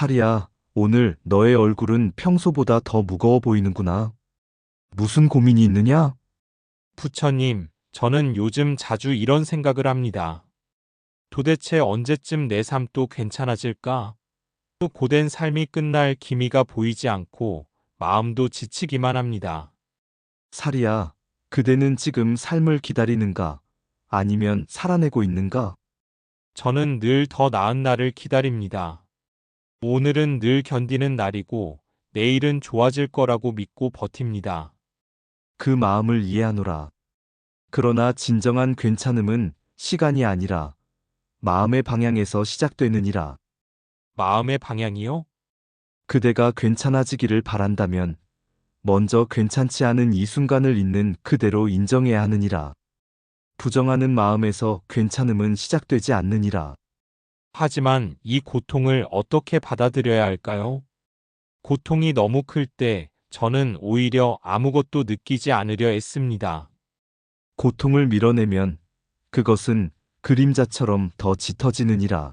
사리야, 오늘 너의 얼굴은 평소보다 더 무거워 보이는구나. 무슨 고민이 있느냐? 부처님, 저는 요즘 자주 이런 생각을 합니다. 도대체 언제쯤 내 삶도 괜찮아질까? 또 고된 삶이 끝날 기미가 보이지 않고 마음도 지치기만 합니다. 사리야, 그대는 지금 삶을 기다리는가? 아니면 살아내고 있는가? 저는 늘 더 나은 날을 기다립니다. 오늘은 늘 견디는 날이고 내일은 좋아질 거라고 믿고 버팁니다. 그 마음을 이해하노라. 그러나 진정한 괜찮음은 시간이 아니라 마음의 방향에서 시작되느니라. 마음의 방향이요? 그대가 괜찮아지기를 바란다면 먼저 괜찮지 않은 이 순간을 있는 그대로 인정해야 하느니라. 부정하는 마음에서 괜찮음은 시작되지 않느니라. 하지만 이 고통을 어떻게 받아들여야 할까요? 고통이 너무 클 때 저는 오히려 아무것도 느끼지 않으려 애씁니다. 고통을 밀어내면 그것은 그림자처럼 더 짙어지느니라.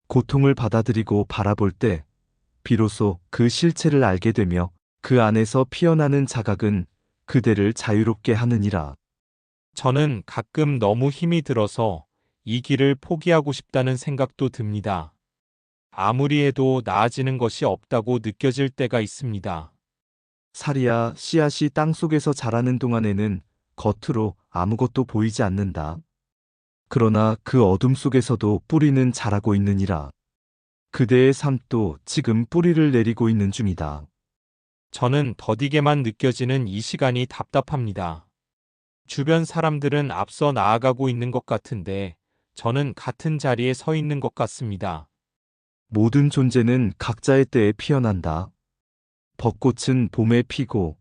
고통을 받아들이고 바라볼 때 비로소 그 실체를 알게 되며 그 안에서 피어나는 자각은 그대를 자유롭게 하느니라. 저는 가끔 너무 힘이 들어서 이 길을 포기하고 싶다는 생각도 듭니다. 아무리 해도 나아지는 것이 없다고 느껴질 때가 있습니다. 사리야, 씨앗이 땅속에서 자라는 동안에는 겉으로 아무것도 보이지 않는다. 그러나 그 어둠 속에서도 뿌리는 자라고 있느니라. 그대의 삶도 지금 뿌리를 내리고 있는 중이다. 저는 더디게만 느껴지는 이 시간이 답답합니다. 주변 사람들은 앞서 나아가고 있는 것 같은데 저는 같은 자리에 서 있는 것 같습니다. 모든 존재는 각자의 때에 피어난다. 벚꽃은 봄에 피고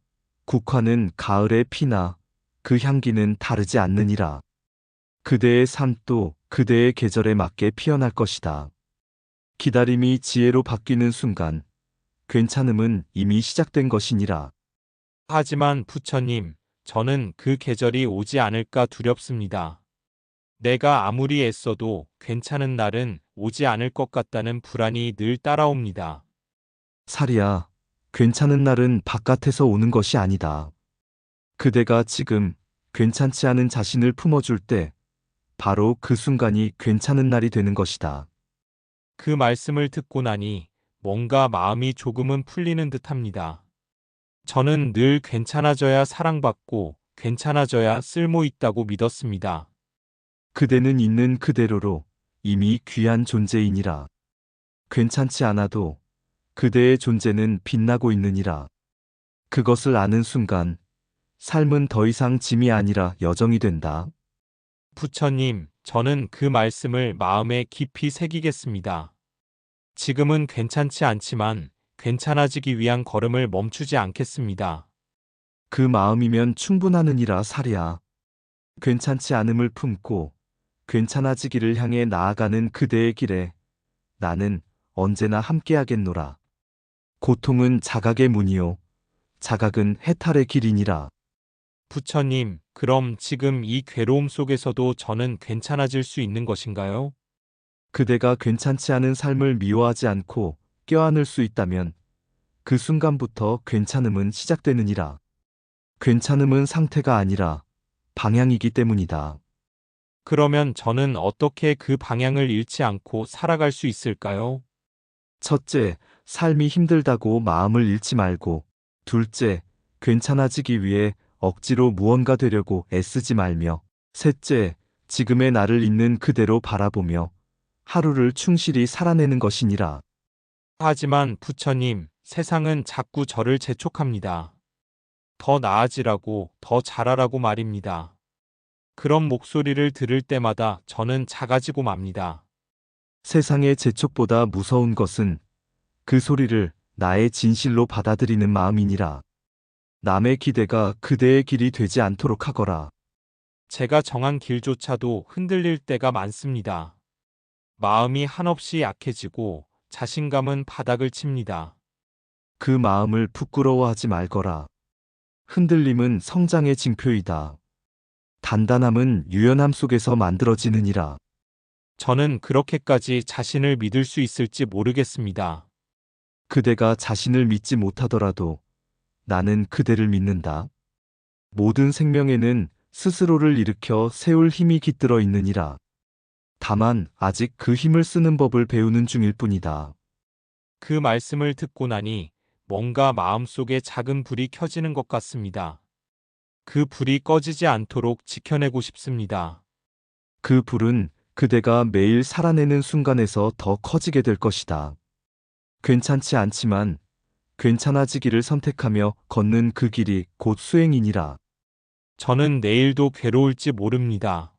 국화는 가을에 피나 그 향기는 다르지 않느니라. 그대의 삶도 그대의 계절에 맞게 피어날 것이다. 기다림이 지혜로 바뀌는 순간 괜찮음은 이미 시작된 것이니라. 하지만 부처님, 저는 그 계절이 오지 않을까 두렵습니다. 내가 아무리 애써도 괜찮은 날은 오지 않을 것 같다는 불안이 늘 따라옵니다. 사리야, 괜찮은 날은 바깥에서 오는 것이 아니다. 그대가 지금 괜찮지 않은 자신을 품어줄 때 바로 그 순간이 괜찮은 날이 되는 것이다. 그 말씀을 듣고 나니 뭔가 마음이 조금은 풀리는 듯합니다. 저는 늘 괜찮아져야 사랑받고 괜찮아져야 쓸모 있다고 믿었습니다. 그대는 있는 그대로로 이미 귀한 존재이니라. 괜찮지 않아도 그대의 존재는 빛나고 있느니라. 그것을 아는 순간 삶은 더 이상 짐이 아니라 여정이 된다. 부처님, 저는 그 말씀을 마음에 깊이 새기겠습니다. 지금은 괜찮지 않지만 괜찮아지기 위한 걸음을 멈추지 않겠습니다. 그 마음이면 충분하느니라 사리야. 괜찮지 않음을 품고 괜찮아지기를 향해 나아가는 그대의 길에 나는 언제나 함께하겠노라. 고통은 자각의 문이요. 자각은 해탈의 길이니라. 부처님, 그럼 지금 이 괴로움 속에서도 저는 괜찮아질 수 있는 것인가요? 그대가 괜찮지 않은 삶을 미워하지 않고 껴안을 수 있다면 그 순간부터 괜찮음은 시작되느니라. 괜찮음은 상태가 아니라 방향이기 때문이다. 그러면 저는 어떻게 그 방향을 잃지 않고 살아갈 수 있을까요? 첫째, 삶이 힘들다고 마음을 잃지 말고, 둘째, 괜찮아지기 위해 억지로 무언가 되려고 애쓰지 말며, 셋째, 지금의 나를 있는 그대로 바라보며 하루를 충실히 살아내는 것이니라. 하지만 부처님, 세상은 자꾸 저를 재촉합니다. 더 나아지라고, 더 잘하라고 말입니다. 그런 목소리를 들을 때마다 저는 작아지고 맙니다. 세상의 재촉보다 무서운 것은 그 소리를 나의 진실로 받아들이는 마음이니라. 남의 기대가 그대의 길이 되지 않도록 하거라. 제가 정한 길조차도 흔들릴 때가 많습니다. 마음이 한없이 약해지고 자신감은 바닥을 칩니다. 그 마음을 부끄러워하지 말거라. 흔들림은 성장의 징표이다. 단단함은 유연함 속에서 만들어지느니라. 저는 그렇게까지 자신을 믿을 수 있을지 모르겠습니다. 그대가 자신을 믿지 못하더라도 나는 그대를 믿는다. 모든 생명에는 스스로를 일으켜 세울 힘이 깃들어 있느니라. 다만 아직 그 힘을 쓰는 법을 배우는 중일 뿐이다. 그 말씀을 듣고 나니 뭔가 마음속에 작은 불이 켜지는 것 같습니다. 그 불이 꺼지지 않도록 지켜내고 싶습니다. 그 불은 그대가 매일 살아내는 순간에서 더 커지게 될 것이다. 괜찮지 않지만 괜찮아지기를 선택하며 걷는 그 길이 곧 수행이니라. 저는 내일도 괴로울지 모릅니다.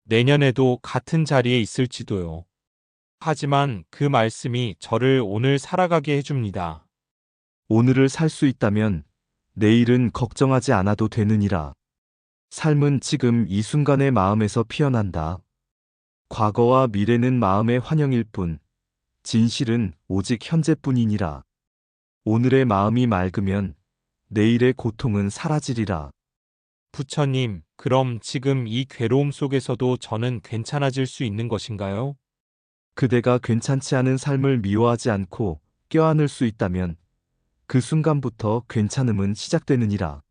내년에도 같은 자리에 있을지도요. 하지만 그 말씀이 저를 오늘 살아가게 해줍니다. 오늘을 살 수 있다면 내일은 걱정하지 않아도 되느니라. 삶은 지금 이 순간의 마음에서 피어난다. 과거와 미래는 마음의 환영일 뿐, 진실은 오직 현재뿐이니라. 오늘의 마음이 맑으면 내일의 고통은 사라지리라. 부처님, 그럼 지금 이 괴로움 속에서도 저는 괜찮아질 수 있는 것인가요? 그대가 괜찮지 않은 삶을 미워하지 않고 껴안을 수 있다면 그 순간부터 괜찮음은 시작되느니라.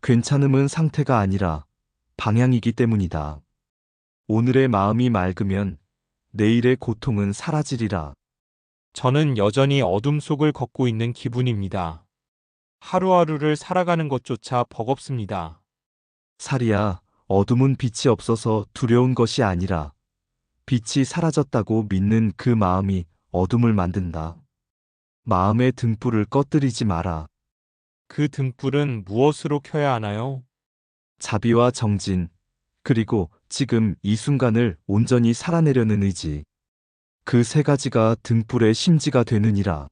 괜찮음은 상태가 아니라 방향이기 때문이다. 오늘의 마음이 맑으면 내일의 고통은 사라지리라. 저는 여전히 어둠 속을 걷고 있는 기분입니다. 하루하루를 살아가는 것조차 버겁습니다. 살이야, 어둠은 빛이 없어서 두려운 것이 아니라 빛이 사라졌다고 믿는 그 마음이 어둠을 만든다. 마음의 등불을 꺼뜨리지 마라. 그 등불은 무엇으로 켜야 하나요? 자비와 정진, 그리고 지금 이 순간을 온전히 살아내려는 의지. 그 세 가지가 등불의 심지가 되느니라.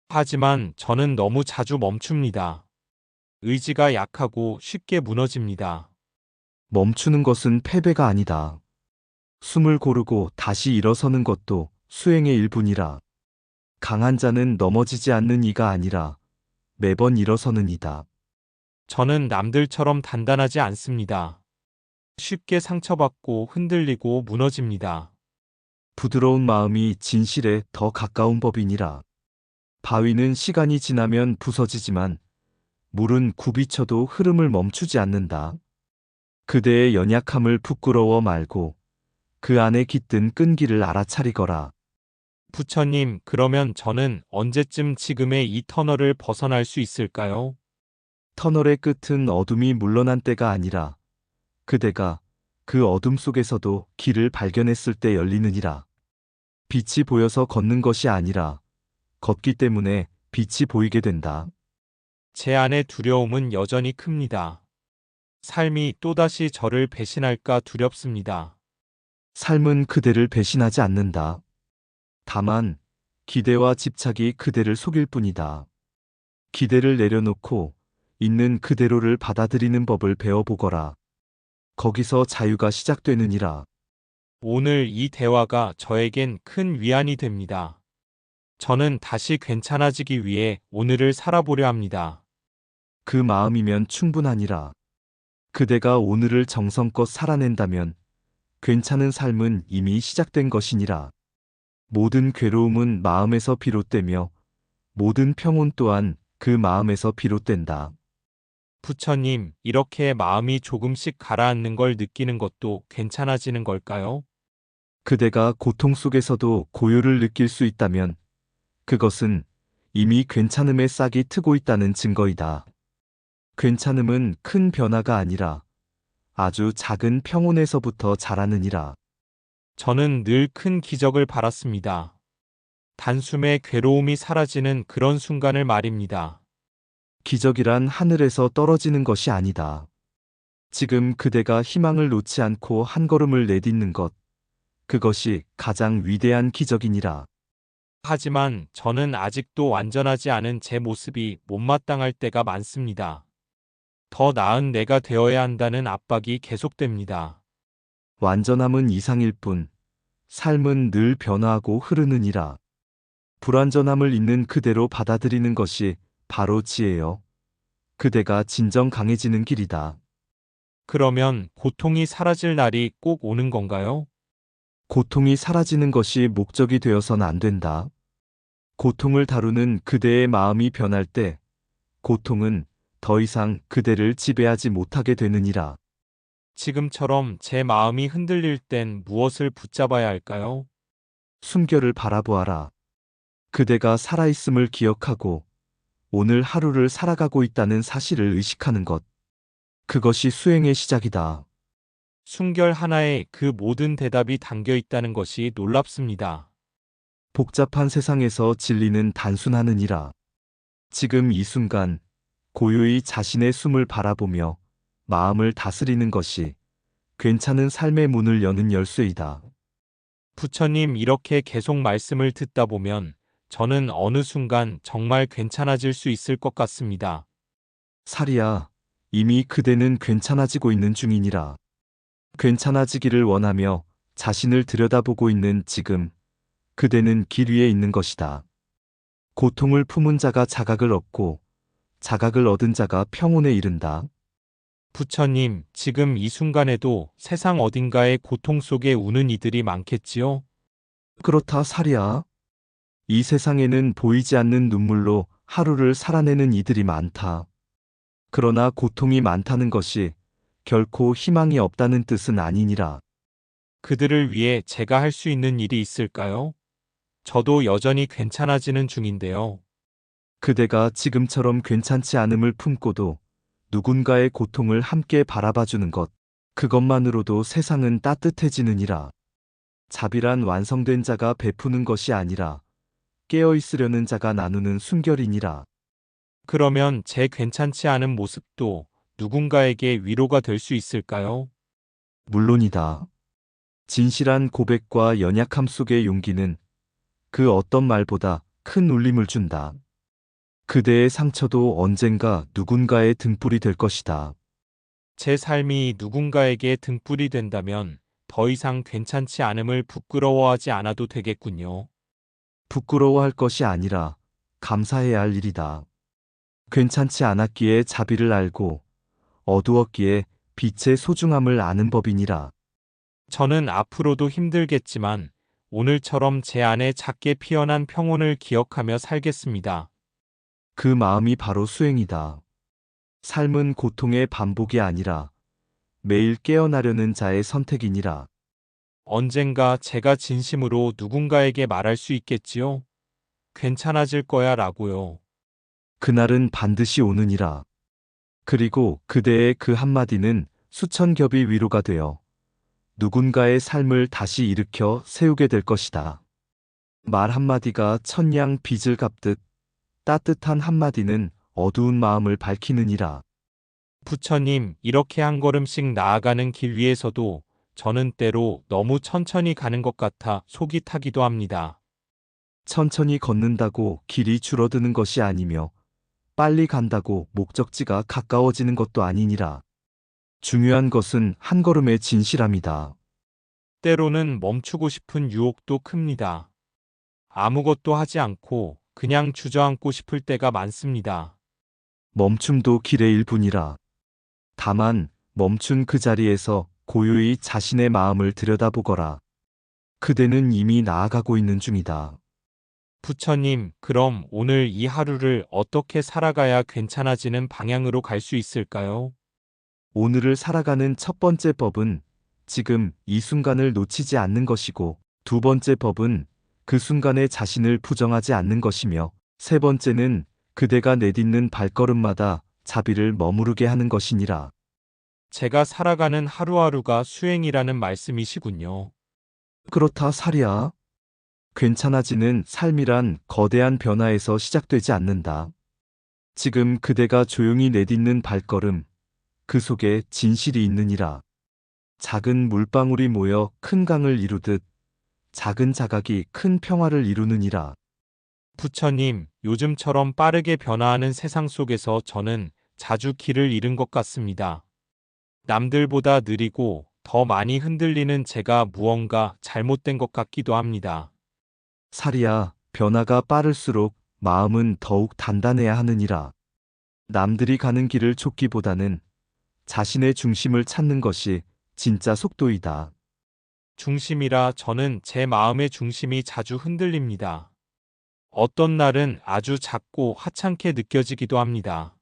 하지만 저는 너무 자주 멈춥니다. 의지가 약하고 쉽게 무너집니다. 멈추는 것은 패배가 아니다. 숨을 고르고 다시 일어서는 것도 수행의 일부니라. 강한 자는 넘어지지 않는 이가 아니라 매번 일어서는 이다. 저는 남들처럼 단단하지 않습니다. 쉽게 상처받고 흔들리고 무너집니다. 부드러운 마음이 진실에 더 가까운 법이니라. 바위는 시간이 지나면 부서지지만 물은 굽이쳐도 흐름을 멈추지 않는다. 그대의 연약함을 부끄러워 말고 그 안에 깃든 끈기를 알아차리거라. 부처님, 그러면 저는 언제쯤 지금의 이 터널을 벗어날 수 있을까요? 터널의 끝은 어둠이 물러난 때가 아니라 그대가 그 어둠 속에서도 길을 발견했을 때 열리느니라. 빛이 보여서 걷는 것이 아니라 걷기 때문에 빛이 보이게 된다. 제 안의 두려움은 여전히 큽니다. 삶이 또다시 저를 배신할까 두렵습니다. 삶은 그대를 배신하지 않는다. 다만 기대와 집착이 그대를 속일 뿐이다. 기대를 내려놓고 있는 그대로를 받아들이는 법을 배워보거라. 거기서 자유가 시작되느니라. 오늘 이 대화가 저에겐 큰 위안이 됩니다. 저는 다시 괜찮아지기 위해 오늘을 살아보려 합니다. 그 마음이면 충분하니라. 그대가 오늘을 정성껏 살아낸다면 괜찮은 삶은 이미 시작된 것이니라. 모든 괴로움은 마음에서 비롯되며 모든 평온 또한 그 마음에서 비롯된다. 부처님, 이렇게 마음이 조금씩 가라앉는 걸 느끼는 것도 괜찮아지는 걸까요? 그대가 고통 속에서도 고요를 느낄 수 있다면 그것은 이미 괜찮음의 싹이 트고 있다는 증거이다. 괜찮음은 큰 변화가 아니라 아주 작은 평온에서부터 자라느니라. 저는 늘 큰 기적을 바랐습니다. 단숨에 괴로움이 사라지는 그런 순간을 말입니다. 기적이란 하늘에서 떨어지는 것이 아니다. 지금 그대가 희망을 놓지 않고 한 걸음을 내딛는 것, 그것이 가장 위대한 기적이니라. 하지만 저는 아직도 완전하지 않은 제 모습이 못마땅할 때가 많습니다. 더 나은 내가 되어야 한다는 압박이 계속됩니다. 완전함은 이상일 뿐, 삶은 늘 변화하고 흐르느니라. 불완전함을 있는 그대로 받아들이는 것이 바로 지혜요. 그대가 진정 강해지는 길이다. 그러면 고통이 사라질 날이 꼭 오는 건가요? 고통이 사라지는 것이 목적이 되어서는 안 된다. 고통을 다루는 그대의 마음이 변할 때 고통은 더 이상 그대를 지배하지 못하게 되느니라. 지금처럼 제 마음이 흔들릴 땐 무엇을 붙잡아야 할까요? 숨결을 바라보아라. 그대가 살아있음을 기억하고 오늘 하루를 살아가고 있다는 사실을 의식하는 것. 그것이 수행의 시작이다. 순결 하나에 그 모든 대답이 담겨 있다는 것이 놀랍습니다. 복잡한 세상에서 진리는 단순하느니라. 지금 이 순간 고요히 자신의 숨을 바라보며 마음을 다스리는 것이 괜찮은 삶의 문을 여는 열쇠이다. 부처님 이렇게 계속 말씀을 듣다 보면 저는 어느 순간 정말 괜찮아질 수 있을 것 같습니다. 사리야, 이미 그대는 괜찮아지고 있는 중이니라. 괜찮아지기를 원하며 자신을 들여다보고 있는 지금, 그대는 길 위에 있는 것이다. 고통을 품은 자가 자각을 얻고, 자각을 얻은 자가 평온에 이른다. 부처님, 지금 이 순간에도 세상 어딘가에 고통 속에 우는 이들이 많겠지요? 그렇다, 사리야. 이 세상에는 보이지 않는 눈물로 하루를 살아내는 이들이 많다. 그러나 고통이 많다는 것이 결코 희망이 없다는 뜻은 아니니라. 그들을 위해 제가 할 수 있는 일이 있을까요? 저도 여전히 괜찮아지는 중인데요. 그대가 지금처럼 괜찮지 않음을 품고도 누군가의 고통을 함께 바라봐주는 것, 그것만으로도 세상은 따뜻해지느니라. 자비란 완성된 자가 베푸는 것이 아니라 깨어있으려는 자가 나누는 순결이니라. 그러면 제 괜찮지 않은 모습도 누군가에게 위로가 될 수 있을까요? 물론이다. 진실한 고백과 연약함 속의 용기는 그 어떤 말보다 큰 울림을 준다. 그대의 상처도 언젠가 누군가의 등불이 될 것이다. 제 삶이 누군가에게 등불이 된다면 더 이상 괜찮지 않음을 부끄러워하지 않아도 되겠군요. 부끄러워할 것이 아니라 감사해야 할 일이다. 괜찮지 않았기에 자비를 알고 어두웠기에 빛의 소중함을 아는 법이니라. 저는 앞으로도 힘들겠지만 오늘처럼 제 안에 작게 피어난 평온을 기억하며 살겠습니다. 그 마음이 바로 수행이다. 삶은 고통의 반복이 아니라 매일 깨어나려는 자의 선택이니라. 언젠가 제가 진심으로 누군가에게 말할 수 있겠지요? 괜찮아질 거야 라고요. 그날은 반드시 오느니라. 그리고 그대의 그 한마디는 수천 겹이 위로가 되어 누군가의 삶을 다시 일으켜 세우게 될 것이다. 말 한마디가 천냥 빚을 갚듯 따뜻한 한마디는 어두운 마음을 밝히느니라. 부처님, 이렇게 한 걸음씩 나아가는 길 위에서도 저는 때로 너무 천천히 가는 것 같아 속이 타기도 합니다. 천천히 걷는다고 길이 줄어드는 것이 아니며 빨리 간다고 목적지가 가까워지는 것도 아니니라. 중요한 것은 한 걸음의 진실함이다. 때로는 멈추고 싶은 유혹도 큽니다. 아무것도 하지 않고 그냥 주저앉고 싶을 때가 많습니다. 멈춤도 길의 일부니라. 다만 멈춘 그 자리에서 고요히 자신의 마음을 들여다보거라. 그대는 이미 나아가고 있는 중이다. 부처님, 그럼 오늘 이 하루를 어떻게 살아가야 괜찮아지는 방향으로 갈 수 있을까요? 오늘을 살아가는 첫 번째 법은 지금 이 순간을 놓치지 않는 것이고, 두 번째 법은 그 순간에 자신을 부정하지 않는 것이며, 세 번째는 그대가 내딛는 발걸음마다 자비를 머무르게 하는 것이니라. 제가 살아가는 하루하루가 수행이라는 말씀이시군요. 그렇다, 사리야. 괜찮아지는 삶이란 거대한 변화에서 시작되지 않는다. 지금 그대가 조용히 내딛는 발걸음, 그 속에 진실이 있느니라. 작은 물방울이 모여 큰 강을 이루듯 작은 자각이 큰 평화를 이루느니라. 부처님, 요즘처럼 빠르게 변화하는 세상 속에서 저는 자주 길을 잃은 것 같습니다. 남들보다 느리고 더 많이 흔들리는 제가 무언가 잘못된 것 같기도 합니다. 사리야, 변화가 빠를수록 마음은 더욱 단단해야 하느니라. 남들이 가는 길을 쫓기보다는 자신의 중심을 찾는 것이 진짜 속도이다. 중심이라 저는 제 마음의 중심이 자주 흔들립니다. 어떤 날은 아주 작고 하찮게 느껴지기도 합니다.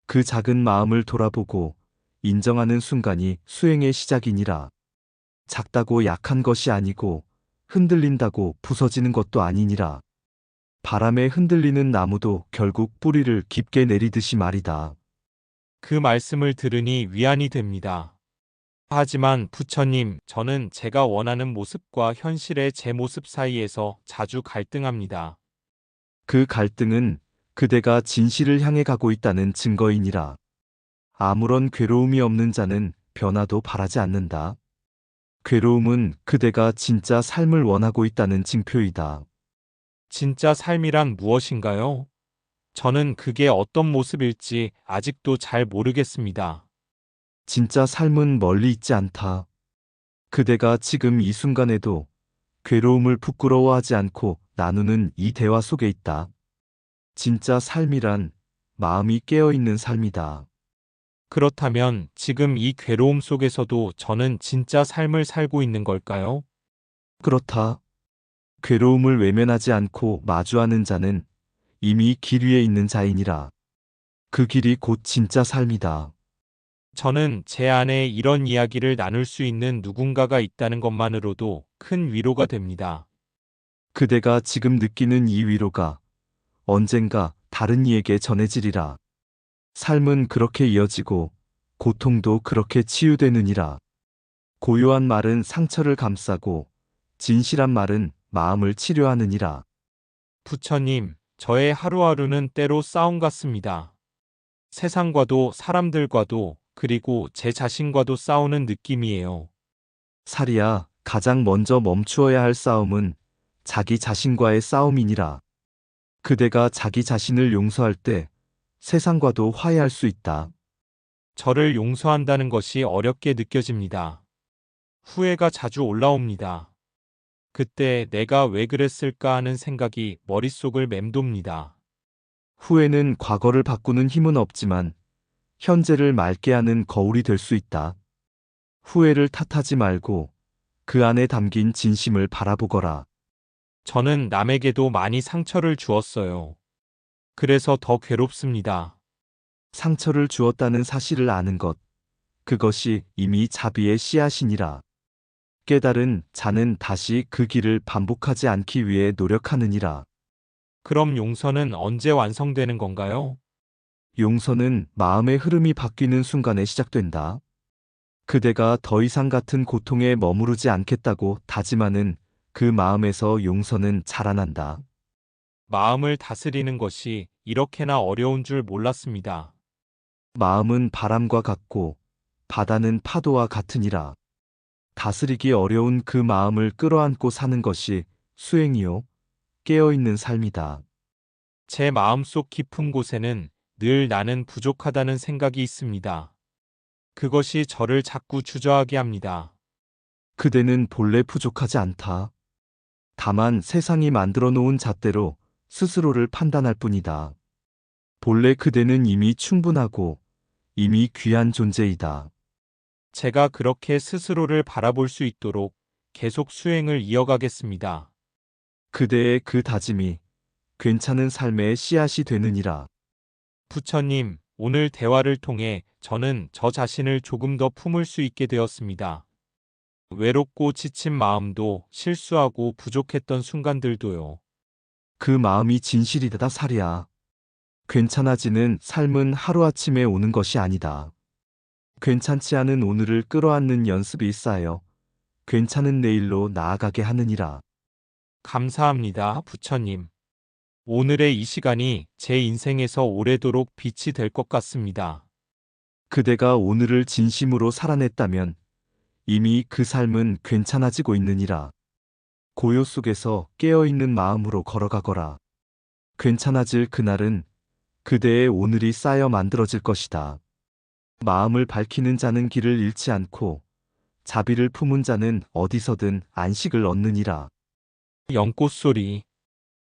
그 작은 마음을 돌아보고 인정하는 순간이 수행의 시작이니라. 작다고 약한 것이 아니고 흔들린다고 부서지는 것도 아니니라. 바람에 흔들리는 나무도 결국 뿌리를 깊게 내리듯이 말이다. 그 말씀을 들으니 위안이 됩니다. 하지만 부처님, 저는 제가 원하는 모습과 현실의 제 모습 사이에서 자주 갈등합니다. 그 갈등은 그대가 진실을 향해 가고 있다는 증거이니라. 아무런 괴로움이 없는 자는 변화도 바라지 않는다. 괴로움은 그대가 진짜 삶을 원하고 있다는 징표이다. 진짜 삶이란 무엇인가요? 저는 그게 어떤 모습일지 아직도 잘 모르겠습니다. 진짜 삶은 멀리 있지 않다. 그대가 지금 이 순간에도 괴로움을 부끄러워하지 않고 나누는 이 대화 속에 있다. 진짜 삶이란 마음이 깨어있는 삶이다. 그렇다면 지금 이 괴로움 속에서도 저는 진짜 삶을 살고 있는 걸까요? 그렇다. 괴로움을 외면하지 않고 마주하는 자는 이미 길 위에 있는 자이니라. 그 길이 곧 진짜 삶이다. 저는 제 안에 이런 이야기를 나눌 수 있는 누군가가 있다는 것만으로도 큰 위로가 됩니다. 그대가 지금 느끼는 이 위로가 언젠가 다른 이에게 전해지리라. 삶은 그렇게 이어지고 고통도 그렇게 치유되느니라. 고요한 말은 상처를 감싸고 진실한 말은 마음을 치료하느니라. 부처님, 저의 하루하루는 때로 싸움 같습니다. 세상과도 사람들과도 그리고 제 자신과도 싸우는 느낌이에요. 사리야, 가장 먼저 멈추어야 할 싸움은 자기 자신과의 싸움이니라. 그대가 자기 자신을 용서할 때 세상과도 화해할 수 있다. 저를 용서한다는 것이 어렵게 느껴집니다. 후회가 자주 올라옵니다. 그때 내가 왜 그랬을까 하는 생각이 머릿속을 맴돕니다. 후회는 과거를 바꾸는 힘은 없지만 현재를 맑게 하는 거울이 될 수 있다. 후회를 탓하지 말고 그 안에 담긴 진심을 바라보거라. 저는 남에게도 많이 상처를 주었어요. 그래서 더 괴롭습니다. 상처를 주었다는 사실을 아는 것, 그것이 이미 자비의 씨앗이니라. 깨달은 자는 다시 그 길을 반복하지 않기 위해 노력하느니라. 그럼 용서는 언제 완성되는 건가요? 용서는 마음의 흐름이 바뀌는 순간에 시작된다. 그대가 더 이상 같은 고통에 머무르지 않겠다고 다짐하는 그 마음에서 용서는 자라난다. 마음을 다스리는 것이 이렇게나 어려운 줄 몰랐습니다. 마음은 바람과 같고 바다는 파도와 같으니라. 다스리기 어려운 그 마음을 끌어안고 사는 것이 수행이요, 깨어있는 삶이다. 제 마음속 깊은 곳에는 늘 나는 부족하다는 생각이 있습니다. 그것이 저를 자꾸 주저하게 합니다. 그대는 본래 부족하지 않다. 다만 세상이 만들어 놓은 잣대로 스스로를 판단할 뿐이다. 본래 그대는 이미 충분하고 이미 귀한 존재이다. 제가 그렇게 스스로를 바라볼 수 있도록 계속 수행을 이어가겠습니다. 그대의 그 다짐이 괜찮은 삶의 씨앗이 되느니라. 부처님, 오늘 대화를 통해 저는 저 자신을 조금 더 품을 수 있게 되었습니다. 외롭고 지친 마음도 실수하고 부족했던 순간들도요. 그 마음이 진실이다 사리야. 괜찮아지는 삶은 하루아침에 오는 것이 아니다. 괜찮지 않은 오늘을 끌어안는 연습이 쌓여 괜찮은 내일로 나아가게 하느니라. 감사합니다, 부처님. 오늘의 이 시간이 제 인생에서 오래도록 빛이 될 것 같습니다. 그대가 오늘을 진심으로 살아냈다면 이미 그 삶은 괜찮아지고 있느니라. 고요 속에서 깨어있는 마음으로 걸어가거라. 괜찮아질 그날은 그대의 오늘이 쌓여 만들어질 것이다. 마음을 밝히는 자는 길을 잃지 않고 자비를 품은 자는 어디서든 안식을 얻느니라. 연꽃소리